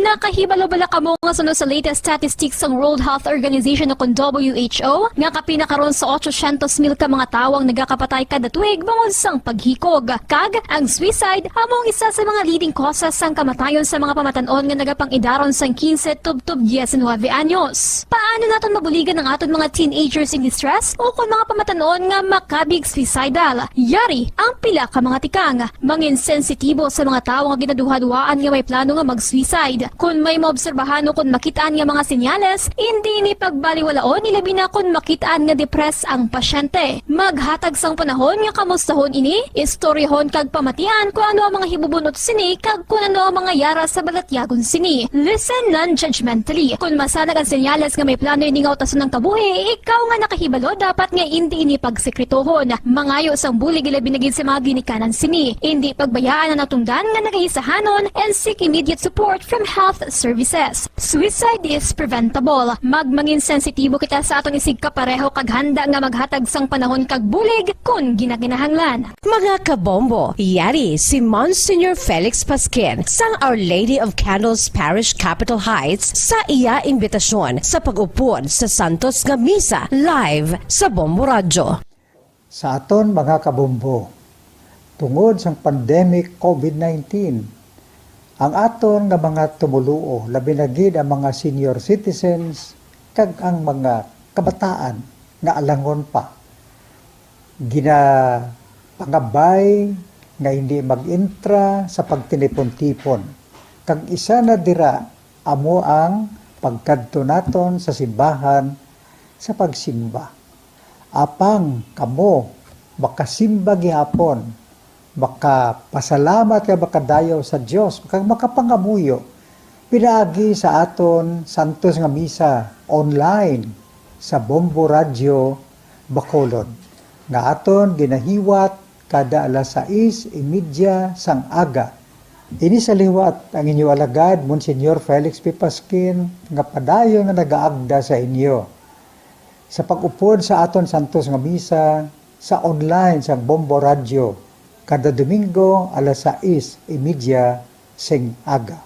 Nakahibalo-bala kamo nga sunod sa latest statistics ng World Health Organization o kung WHO nga kapinakaroon sa 800,000 ka mga tawang nagakapatay kada tuig bangod sang paghikog. Kag ang suicide among isa sa mga leading causes sang kamatayon sa mga pamatanon nga nagapang-idaron sang 15 tub 19 anyos. Paano naton mabuligan ang aton mga teenagers in distress o kung mga pamatanon nga makabig suicidal? Yari ang pila ka mga tikang mangin sensitibo sa mga tawo nga ginaduha-duhaan nga may plano nga mag-suicide. Kung may maobserbahan o kung makitaan nga mga senyales, hindi ni pagbaliwalaon ilabi na kung makitaan nga depress ang pasyente. Maghatag sang panahon nga kamustahon ini, istoryahon kag pamatian kung ano ang mga hibubunot sini kag kung ano ang mga yara sa balatyagon sini. Listen non-judgmentally. Kung masanag ang senyales nga may plano ini nga utason ng kabuhi, ikaw nga nakahibalo dapat nga hindi ini pagsekretohon. Mangayo sang bulig ilabi na gid sa mga ginikanan sini. Hindi pagbayaan ang natungdan nga nagahisahanon and seek immediate support from health services. Suicide is preventable. Magmangin sensitibo kita sa atong isig kapareho kag handa nga maghatag sang panahon kag bulig kung ginaginahanglan. Mga kabombo, yari si Monsignor Felix Pasquin sang Our Lady of Candles Parish Capitol Heights sa iya imbitasyon sa pag-upod sa Santos nga Misa live sa Bombo Radio. Sa aton mga kabombo, tungod sang pandemic COVID-19, ang aton nga mga tumuluo, labi na gid ang mga senior citizens kag ang mga kabataan nga alangon pa. Pangabay nga hindi mag-intra sa pagtinipon-tipon. Kag isa na dira amo ang pagkadto naton sa simbahan sa pagsimba. Apang kamo makasimba gihapon, makapasalamat ka makadayaw sa Dios, makapangamuyo pinaagi sa aton Santos nga Misa online sa Bombo Radio Bacolod nga aton ginahiwat kada alas 6:30 sang aga. Ini sa liwat ang inyo alagad Monsignor Felix P. Pasquin nga padayon nga nagaagda sa inyo sa pag-upod sa aton Santos nga Misa sa online sa Bombo Radio kada Domingo alas 6:30 sing aga.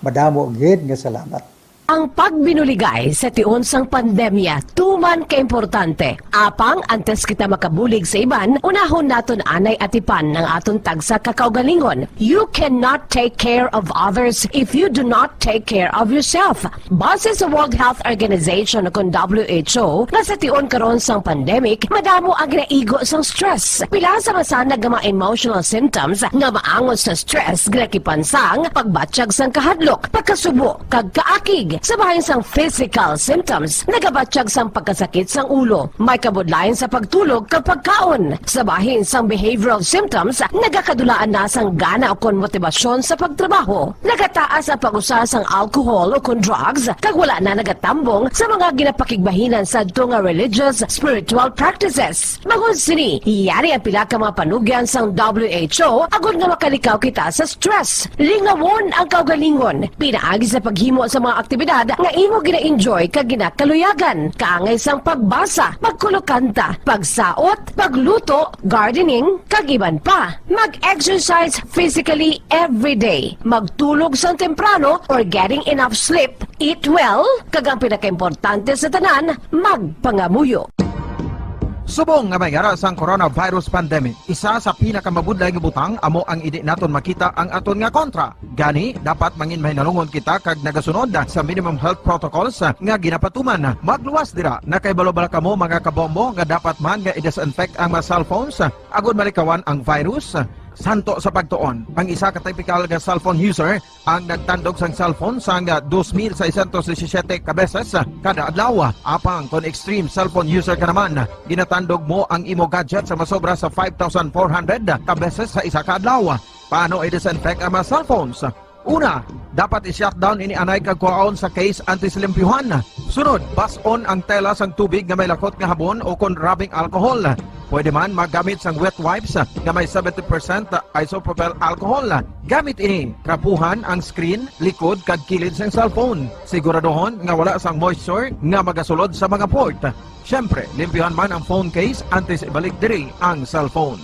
Madamo gid nga salamat. Ang pagbinuligay sa tiun sang pandemya, tuman kaimportante. Apang antes kita makabulig sa iban, unahon naton anay atipan ng aton tagsa kakaugalingon. You cannot take care of others if you do not take care of yourself. Base sa World Health Organization kung WHO, na sa tiun karon sang pandemic, madamo ang ginaigo sang stress. Pila sa masanag nga mga emotional symptoms nga maangon sa stress, ginakipansang pagbatsyag sang kahadlok, pagkasubo, kag kaakig. Sa bahin sang physical symptoms, nagabatsyag sang pagkasakit sang ulo, may kabudlayan sa pagtulog kapag kaon. Sa bahin sang behavioral symptoms, nagakadulaan na sang gana o kon motibasyon sa pagtrabaho. Nagataas ang pag-usa sang alcohol o kon drugs, kag wala na nagatambong sa mga ginapakigbahinan sa nga religious, spiritual practices. Bangod sini, iyari ang pila ka mga panugyan sang WHO agod nga makalikaw kita sa stress. Lingawon ang kaugalingon, pinaagi sa paghimo sa mga aktibidad nga imo gina-enjoy kag ginakaluyagan, kaangay sang pagbasa, pagkulokanta, pagsaot, pagluto, gardening, kag iban pa. Mag-exercise physically every day, magtulog sang temprano or getting enough sleep, eat well, kag ang pinakaimportante sa tanan, magpangamuyo. Subong nga may ara sang coronavirus pandemic, isa sa pinakamabudlay nga butang amo ang idi naton makita ang aton nga kontra. Gani, dapat mangin mahinalungon kita kag nagasunod sa minimum health protocols nga ginapatuman. Magluwas dira, nakaibalo-bala kamo mga kabombo nga dapat man nga i-disinfect ang mga cellphones agud malikawan ang virus. Santo sa pagtuon, ang isa ka typical nga cellphone user ang nagtandog sang cellphone sang 2,617 ka beses kada adlaw. Apang kon extreme cellphone user ka naman, ginatandog mo ang imo gadget sa masobra sa 5,400 ka beses sa isa ka adlaw. Paano i-disinfect ang mga cellphones? Una, dapat i-shutdown ini anay kag kuhaon sa case anti-slimpyuhan. Sunod, bas-on ang tela sang tubig nga may lakot nga habon o kon rubbing alcohol. Pwede man magamit sang wet wipes nga may 70% isopropyl alcohol. Gamit ini, krapuhan ang screen, likod kag kilid sang cellphone. Siguraduhon nga wala sang moisture nga magasulod sa mga port. Syempre, limpyuhan man ang phone case antes ibalik diri ang cellphone.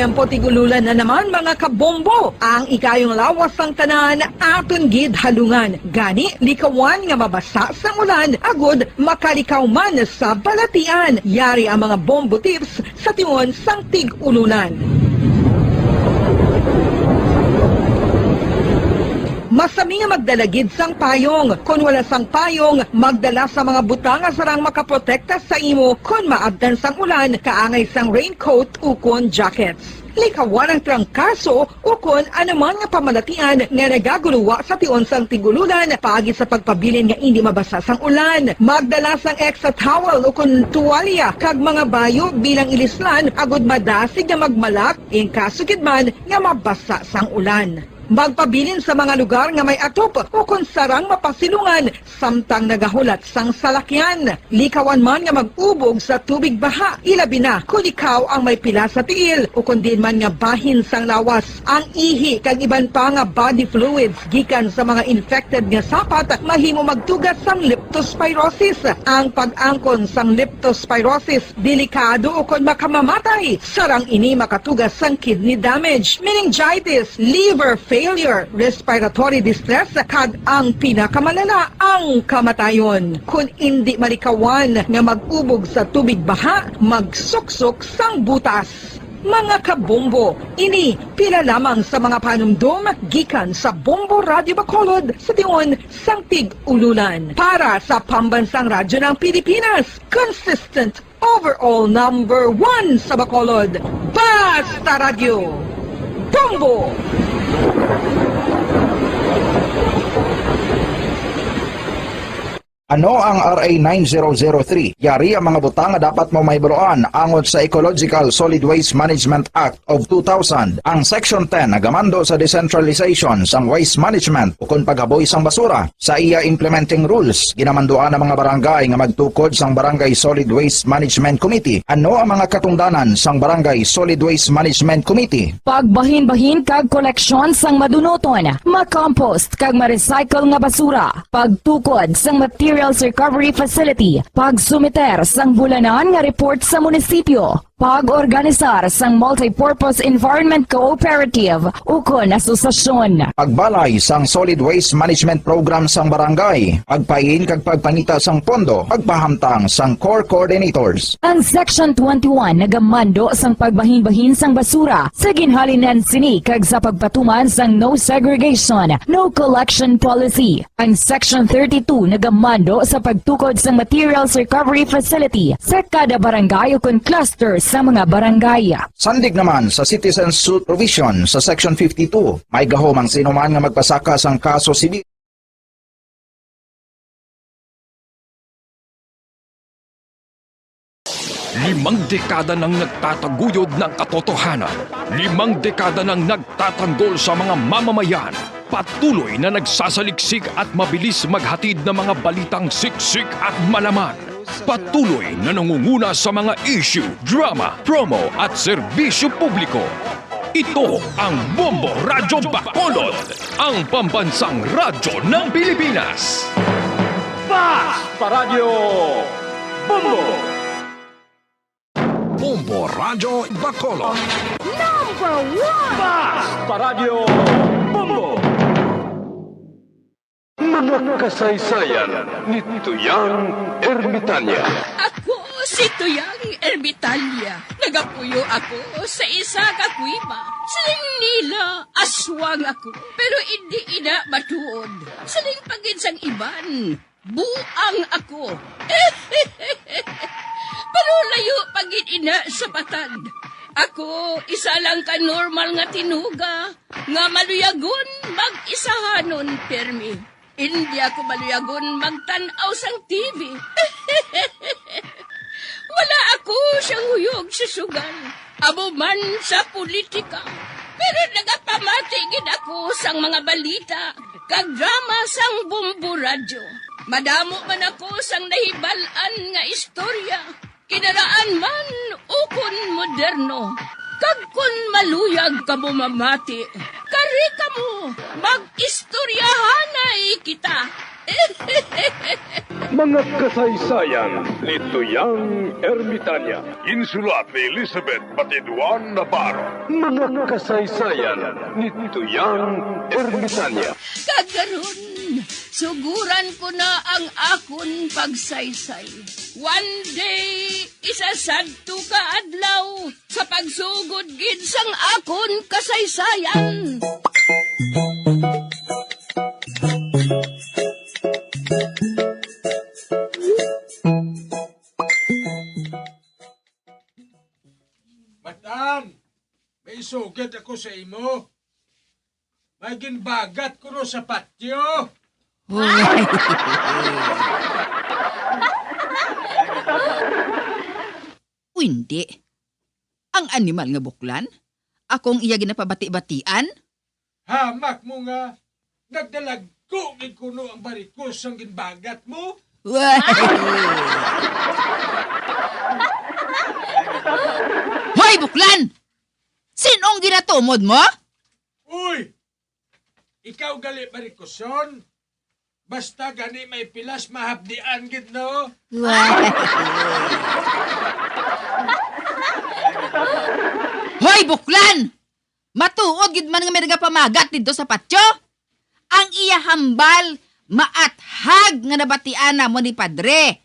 Tiempo tigululan na naman mga kabombo. Ang ikayong lawas ng tanan aton gid halungan. Gani likawan nga mabasa sa ulan agud makalikaw man sa balatian. Yari ang mga bombo tips sa tingon sang tig-ulunan. Masami nga magdalagid sang payong. Kung wala sang payong, magdala sa mga butang nga sarang makaprotekta sa imo kung maabdan sang ulan, kaangay sang raincoat o kon jackets. Likawan ang trangkaso o kung anuman nga pamalatian nga nagaguluwa sa tion sang tigululan paagi sa pagpabilin nga hindi mabasa sang ulan. Magdala sang extra towel o kung tuwalya kag mga bayo bilang ilislan agud madasig nga magmalak in kaso gid man nga mabasa sang ulan. Magpabilin sa mga lugar nga may atop o kung sarang mapasilungan samtang nagahulat sang salakyan. Likawan man nga mag-ubog sa tubig baha, ilabi na kung ikaw ang may pila sa tiil o kung din man nga bahin sang lawas. Ang ihi kag iban pa nga body fluids gikan sa mga infected nga sapat mahimo magtugas sang leptospirosis. Ang pag-angkon sang leptospirosis delikado o kung makamamatay. Sarang ini makatugas sang kidney damage, meningitis, liver failure, respiratory distress, kag ang pinakamalala, ang kamatayon. Kung hindi malikawan nga mag-ubog sa tubig baha, magsuksok sang butas. Mga kabombo, ini pila lamang sa mga panumdum gikan sa Bombo Radio Bacolod sa tion sang tig-ululan. Para sa Pambansang Radyo ng Pilipinas, consistent overall number 1 sa Bacolod, Basta Radio, Bombo! Ano ang RA 9003? Yari ang mga butang nga dapat mo mahibaluan angot sa Ecological Solid Waste Management Act of 2000. Ang Section 10 nagamando sa decentralization sang waste management o kung paghaboy sang basura. Sa iya implementing rules, ginamanduan ang mga barangay nga magtukod sang Barangay Solid Waste Management Committee. Ano ang mga katungdanan sang Barangay Solid Waste Management Committee? Pagbahin-bahin kag koleksyon sang madunoton, makompost kag ma-recycle nga basura, pagtukod sang materials recovery facility, pagsumiter sang bulanan nga report sa munisipyo, pag-organisar sang multi-purpose environment cooperative ukon asosasyon. Pagbalay sang solid waste management program sang barangay, pagpain kag pagpangita sang pondo, pagpahamtang sang core coordinators. Ang Section 21 nagamando sang pagbahin-bahin sang basura sa ginhalinan sini kag sa pagpatuman sang no segregation, no collection policy. Ang Section 32 nagamando sa pagtukod sang materials recovery facility sa kada barangay ukon clusters sa mga barangay. Sandig naman sa citizen suit provision sa Section 52, may gahom ang sinuman nga magpasaka sang kaso sibil. Limang dekada nang nagtataguyod ng katotohanan. 5 dekada nang nagtatanggol sa mga mamamayan. Patuloy na nagsasaliksik at mabilis maghatid ng mga balitang siksik at malaman. Patuloy na nangunguna sa mga issue, drama, promo at serbisyo publiko. Ito ang Bombo Radyo Bacolod, ang pambansang radyo ng Pilipinas. Basta Radio Bombo! Bombo Radyo Bacolod. Number 1! Basta Radio Bombo! Mga kasaysayan ni Tuyang Ermitanya. Ako si Tuyang Ermitanya. Nagapuyo ako sa isa ka kuiba. Siling nila, aswang ako. Pero hindi ina matuod. Siling paginsang iban, buang ako. Pero layo pagin ina sa patad. Ako, isa lang ka normal nga tinuga. Nga maluyagon, mag-isahanon, permi. Hindi ako maluyagon magtanaw sang TV. Wala ako siyang huyog sa sugal. Abo man sa politika. Pero nagapamatigid ako sang mga balita. Kag drama sang Bombo Radyo. Madamo man ako sang nahibalan nga istorya. Kinaraan man ukon moderno. Kag kun maluyag ka mo mamati, kari ka mo, mag-istoryahanay kita. Mga kasaysayan ni Tuyang Ermitanya. Insulat ni Elizabeth Batiduan Navarro. Mga kasaysayan ni Tuyang Ermitanya. Kagaron, suguran ko na ang akon pagsaysay. One day, isasadto ka adlaw sa pagsugod gid sang akon kasaysayan. Matan, may sugad ako sa imo. May ginbagat ko no sa patyo. Hindi. Ang animal nga buklan? Akong iya ginapabati-batian? Hamak mo nga. Nagdalagko gid kuno ang barikos ang ginbagat mo. Hoy, buklan! Sinong ginatumod mo? Uy! Ikaw gali barikoson? Basta gani may pilas mahapdian gid no? Hoy, buklan! Matuod gid man nga may nagapamagat dito sa patyo? Ang iya hambal, maathag nga nabatian na mo ni padre.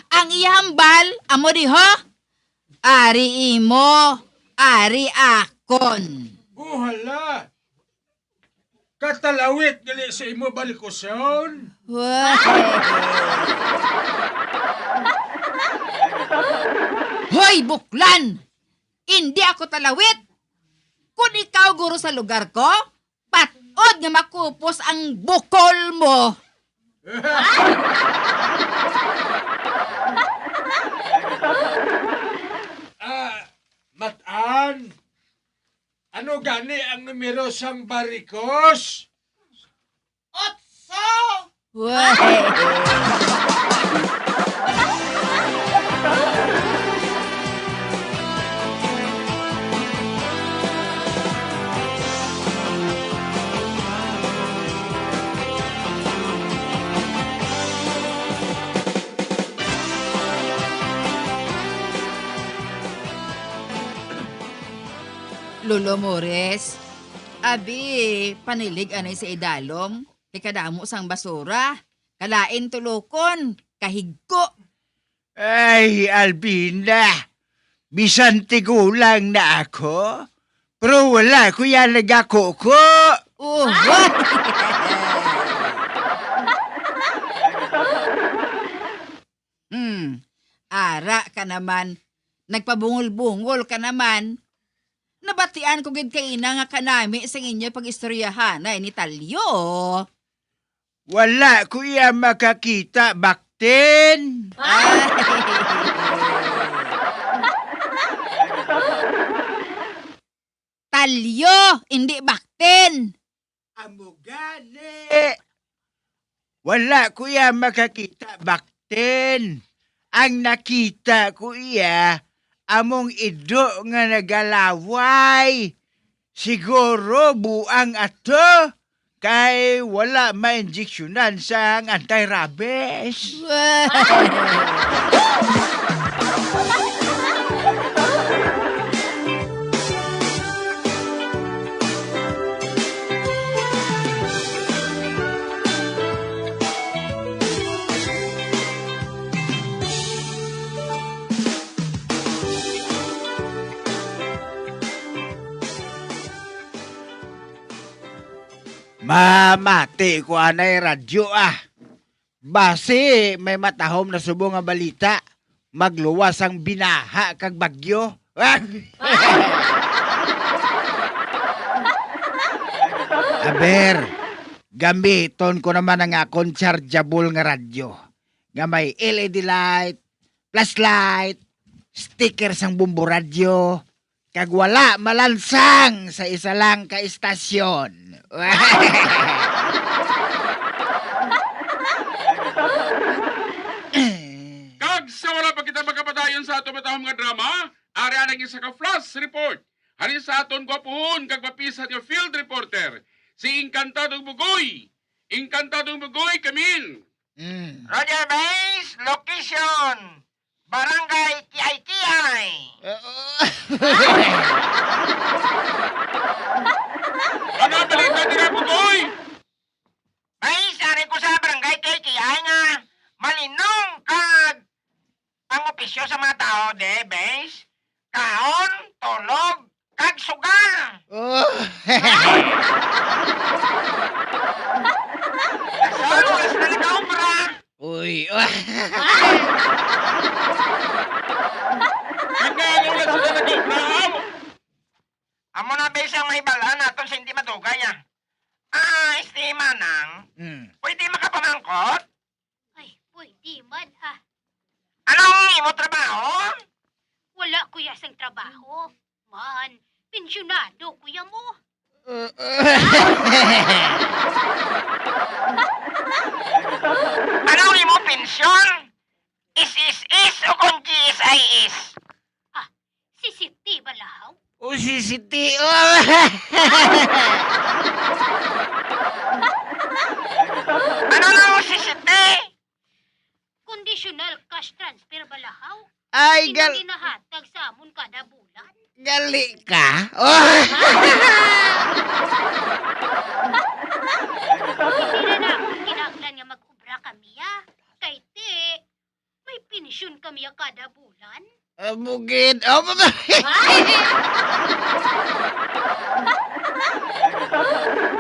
Ang iya hambal, amo di ho? Ari imo, ari akon. Buhala! Katalawit gali sa imo barikoson? Hoy, buklan! Hindi ako talawit. Kung ikaw guro sa lugar ko, patod nga makupos ang bukol mo. Matan! Ano gani ang numero sang barikos? Lolo Mores, abi, panilig anay sa idalom, kadamo sang basura, kalain tulokon, kahigko. Ay, Albina, bisan tigulang na ako, pero wala ko yan nagakoko. What? Ara ka naman, nagpabungol-bungol ka naman. Nabatian ko gid kay ina nga kanami sa inyo pag-istoryahan ay ni Talyo. Wala ko yan makakita, baktin. Talyo, hindi bakten. Amo gani. Wala ko yan makakita, baktin. Ang nakita ko iya, among ido nga nagalaway. Siguro buang ato. Kay wala ma-injeksyonan sa anti-rabies. Mamati ko anay radyo Base may matahom na subong nga balita. Magluwas ang binaha kag bagyo. Aber, gamiton ko naman ang akong chargeable nga radyo. Nga may LED light, flashlight, sticker sang bumbo radyo, kag wala malansang sa isa lang ka istasyon. Kag sa wala pa kita magkapadayon sa ato matahong nga drama, ari anang isa ka flash report. Hani sa aton gwapuhon kag mapisat nga field reporter, si Encantado Bugoy. Inkantadong Bugoy, Kamin. Roger Base, location. Barangay Kiay-Kiay. Ano ang balita nila, Bugoy? Base, ari ko sa barangay Kiay-Kiay nga. Malinong kag ang opisyo sa mga tao, de, Base. Kaon, tulog, kag sugal. Nasalo, is nalikaw, bra. Uy, Nagkagaw na sila nag-ubraw. amo na Base ang mahibalaan natin sa hindi madugay, ah. Estima nang, pwede makapamangkot? Ay, pwede man ah. Anong imo trabaho? Wala kuya sang trabaho. Man, pensyonado kuya mo. Anong imo pensyon? Is o kung GSIS? Sisiti balahaw. O sisiti. Ano na o sisiti? Conditional cash transfer balahaw. Ay, Ginahatag sa amon kada bulan. gali ka? Hindi na akong kinahanglan nga mag-ubra kami ah. Kay te, may pensyon kami kada bulan. Bugid.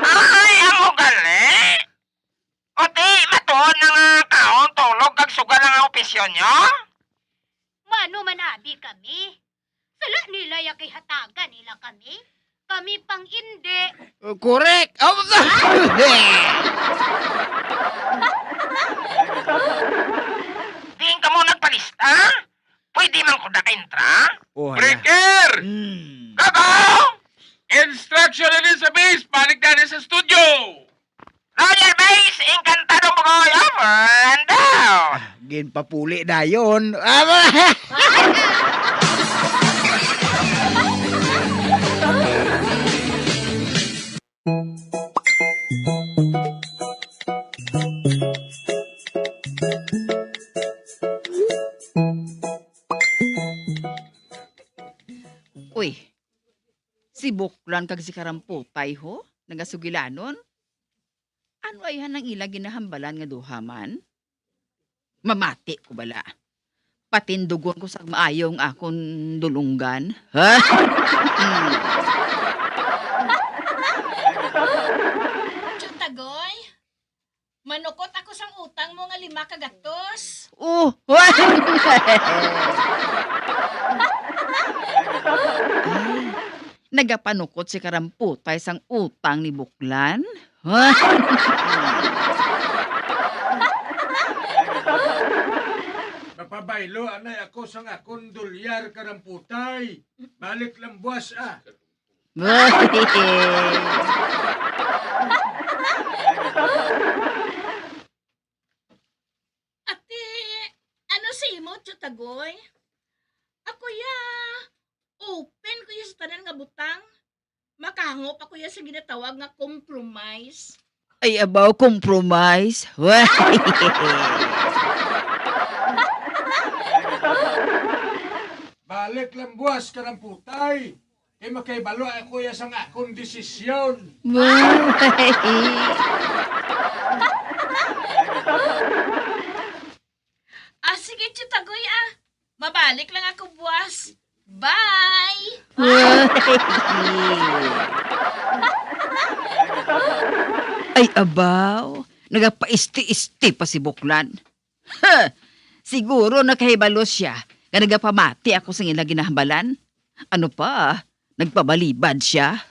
Ay, ang gali. O ti, matuon na nga kaon, tulog, kag sugal ang opisyon nyo? Mano manabi kami. Sala nila yakay hatagan nila kami. Kami pang indi. Correct. Diin ka mo nagpalista? Pwede man ko na ka-intra? Breaker! Gago! Instruction na sa base, balik na rin sa studio. Roger Base, encantado mo ko over and down. Ginpapuli na yun. Uy, si Buklan kag si Karamputay ho, nagasugilanon. Ano ay hanang ila ginahambalan nga duhaman? Mamati ko bala. Patindugon ko sa maayong akon dulunggan. Ha? Chutagoy, manukot ako sang utang mo nga 5 kagatos. Oh! Nagapanukot si Karamputay sang utang ni Buklan? Mapabaylo, anay ako sang akong dolyar Karamputay. Balik lang buwas ah. Ate, ano si mo, Chutagoy? Ako ya, open ko ya sa tanan nga butang. Makahangop ako ya sa ginatawag nga compromise. Ay, abaw, compromise. Balik lang buwas Karamputay. E makaibalo ako ya sang akong desisyon. Sige, Chutagoy ah. Mabalik lang ako buwas. Bye! Ay, abaw. Nagapaisti-isti pa si Buklan. Ha! Siguro nakahibalo siya nga nagapamati ako sa ila ginahambalan. Ano pa? Nagpabalibad siya.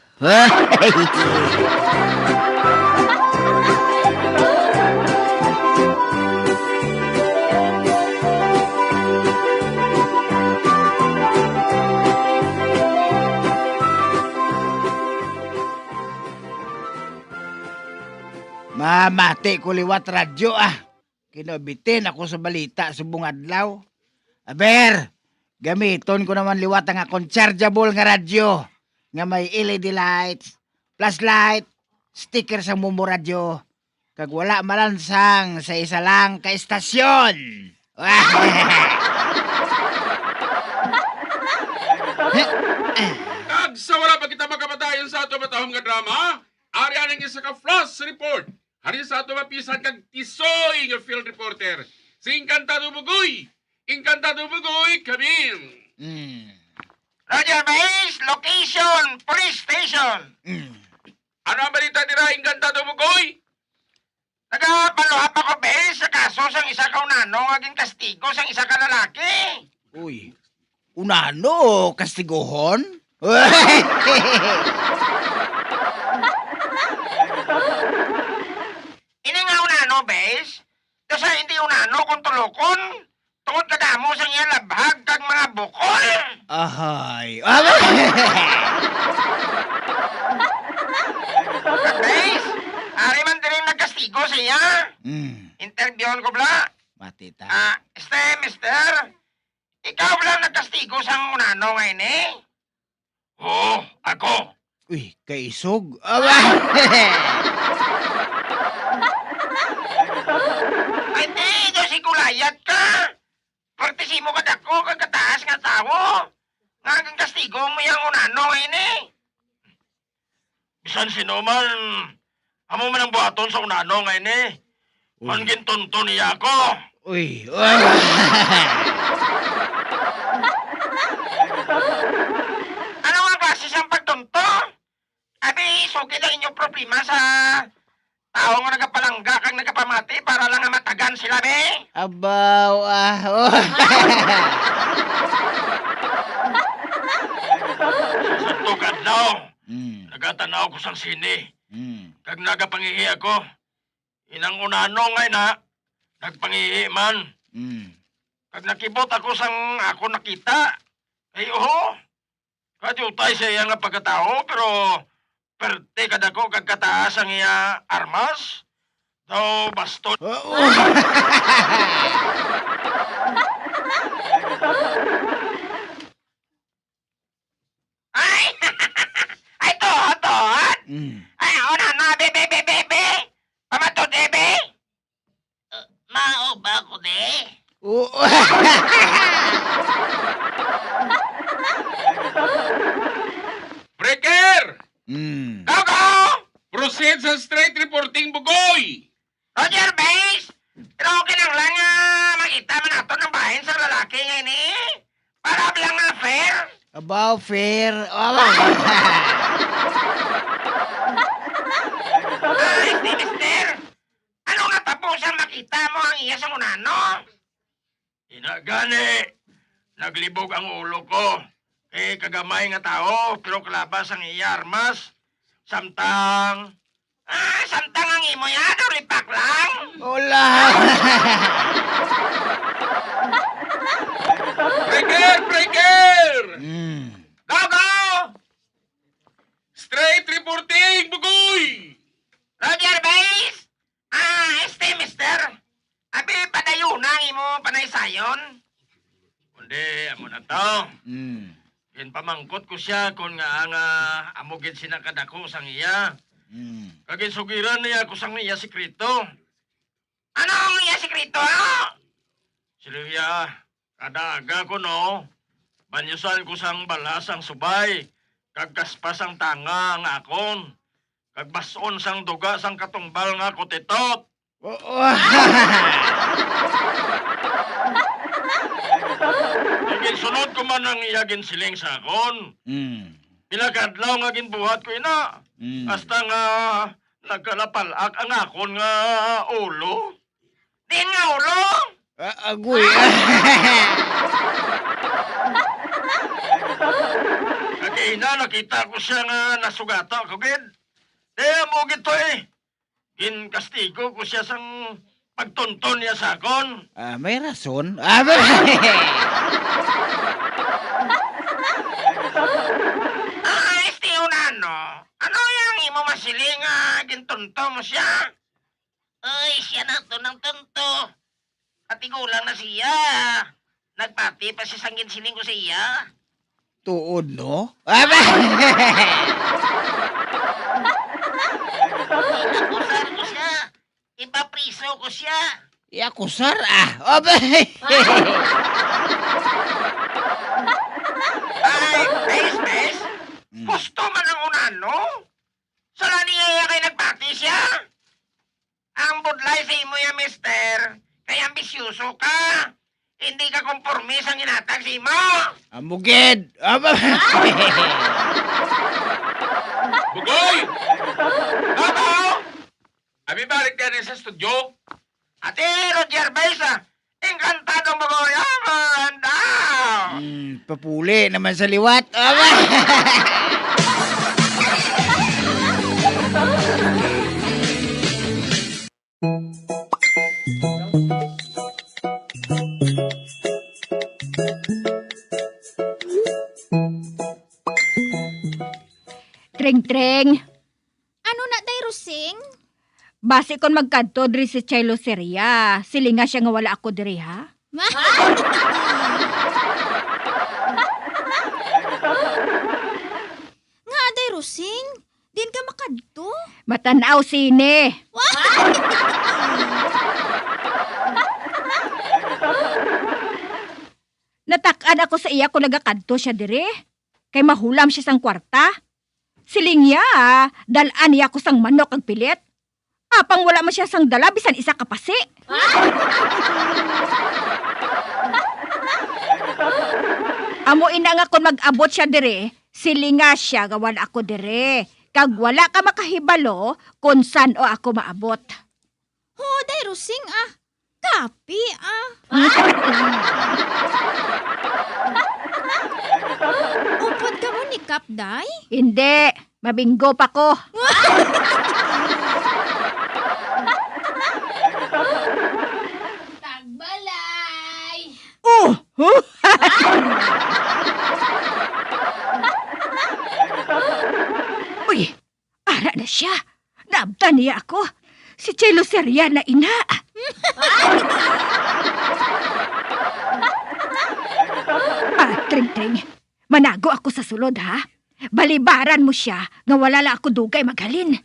Mamati ko liwat radyo ah. Kinabitin ako sa balita sa bungadlaw. Aber, gamiton ko naman liwat ang akong chargeable nga radyo. Nga may LED lights, flashlight, sticker sa mumo radyo. Kag wala malansang sa isa lang ka estasyon. Kag sa wala pa kita makapadayon sa ato matahong nga drama, ari anang isa ka flash report. Hari sa ato mapisan kag tisoy nga field reporter. Si Encantado Bugoy. Encantado Bugoy, come in. Roger Base, location, police station. Ano ang balita nila, Encantado Bugoy? Nagapaluhap ako, Base, sa kaso sang isa ka unano, aging kastigo sang isa ka lalaki. Uy, unano, kastiguhon? Ini nga unano, Base. Kasi hindi unano kung tulokon. Tungod kadamo sang iya labhag kag mga bukol. Ahay. Base, ari man din nagkastigo sa iya. Interviewon ko bla. Matita. Mister, ikaw lang nagkastigo sang unano ngayon eh? Oo, ako. Uy, kaisog. Ay, di, si kulayat ka. Partisimo ka dako, kagkataas nga tao. Nga kang kastigo mo yung unano ngayon eh. Bisan sino man, amo man ang buhaton sa unano ngayon eh. Mangin tonto niya ako. Uy. Ano nga klase siyang pagtonto? Abi, suki lang inyong problema sa tao nga nagapalangga kang nagapamati para lang nga matagan sila, be. Abaw, Tukad daw. Nagatanaw ko sang sini. Kag nagapangihi ako. Inang unano ngay na. Nagpangihi man. Kag nakibot ako sang ako nakita. Ay, oho. Kadyutay sa iya nga pagkatao, pero perte kada ko kagkataas ang iya armas. Daw baston. Ay! Ay, tuhot! Ay, una na, bebe! Pamato, bebe! Mao ba ako, de? Breaker! Go! Proceed sa straight reporting, Bugoy! Roger, Base! Pero okay lang makita man nato ng bahin sa lalaki ngayon eh. Para lang nga fair. Abaw, fair. Ay, mister! Ano nga tapusan makita mo ang iya sa unano? Inagani. Naglibog ang ulo ko. Kagamay nga tao, pero kalabas ang iya armas. Samtang ang imo yan, ripak lang. Hola. Breaker! Go! Straight reporting, Bugoy! Roger, Base! Mister. Abi, padayo na ang imo panaysayon. Kundi, amo na to. Pamangkot ko siya kung nga ang amugin sinakadako sang iya. Kagin sugiran niya ko sang iya sikrito. Ano ang iya sikrito? Silvia, kadaga ko no. Banyusan ko sang balas ang subay. Kagkaspas ang tanga ang akon. Kagbason sang duga sang katumbal nga kutitot. Igin sunod ko man ang iyagin siling sa akon. Pilakadlaw nga ginbuhat ko ina. Hasta nga nagkalapalak ang akon nga ulo. Din nga ulo? Agoy. Kagina nakita ko siya nga nasugata ko gid. Mo gito eh. Gin kastigo ko siya sang pagtonton niya sa akon. May rason. Unano, ano yung imo masiling gintunto mo siya? Ay, siya na to ng tunto. Katigulang na siya. Nagpati pa siya sang ginsiling ko sa iya. Tuod, no? Inakusar ko siya. piso ko siya. Akusar Abay! Ay, bes. Gusto man ang unano? Sala niya kay nagpati siya. Ang budlay sa imo ya, mister. Kaya ambisyoso ka. Hindi ka konformis ang inatag sa imo. Amugid! Bugoy! Abaw! Abi balik ka rin sa studio. Ate Roger Besa, encantado mo ko yaman daw. Papuli naman sa liwat. Treng-treng. Ano na day, Rosing? Base kon magkadto diri si Chelo Seria. Silinga siya nga wala ako diri ha. Nga day, Rosing. Din ka makadto. Matanaw sine. Natakan ako sa iya kung nagakadto siya diri. Kay mahulam siya sang kwarta. Siling niya, dalaan niya ako sang manok ang pilit. Apang wala man siya sang dala, bisan isa kapasi. Amo ina nga kung mag-abot siya dire, silinga siya gawan ako dire. Kag wala ka makahibalo kung saan o ako maabot. Day, Rosing Kapi Upod ka mo ni Kap, day? Hindi, mabinggo pa ko. Tagbalay! Uy, ara na siya. Naabtan niya ako. Si Chelo Seria na ina. Tring-tring. Manago ako sa sulod, ha? Balibaran mo siya nga wala lang ako dugay maghalin.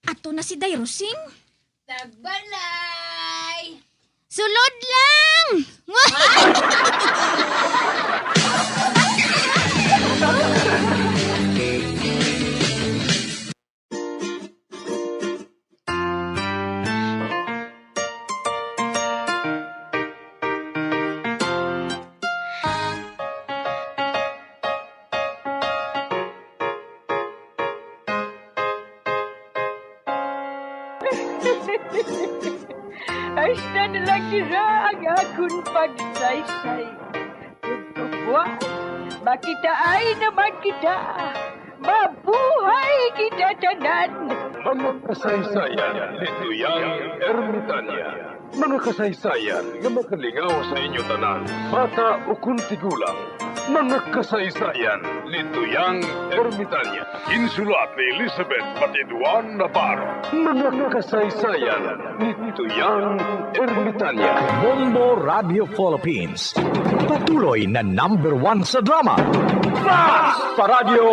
Ato na si Day, Rosing. Tagbalay! Sulod lang! Ay, na lang nila ang akong pagsaysay. Kung buwan, makita ay naman kita. Mabuhay kita tanan. Mga kasaysayan ni Tuyang Ermitanya. Mga kasaysayan nga makalingaw sa inyo tanan, bata o kuntigulang. Mga kasaysayan ni Tuyang Ermitanya. Insulat ni Elizabeth Batiduan Navarro. Mga kasaysayan ni Tuyang Ermitanya. Bombo Radio Philippines. Patuloy na #1 sa drama. Fast pa Radio!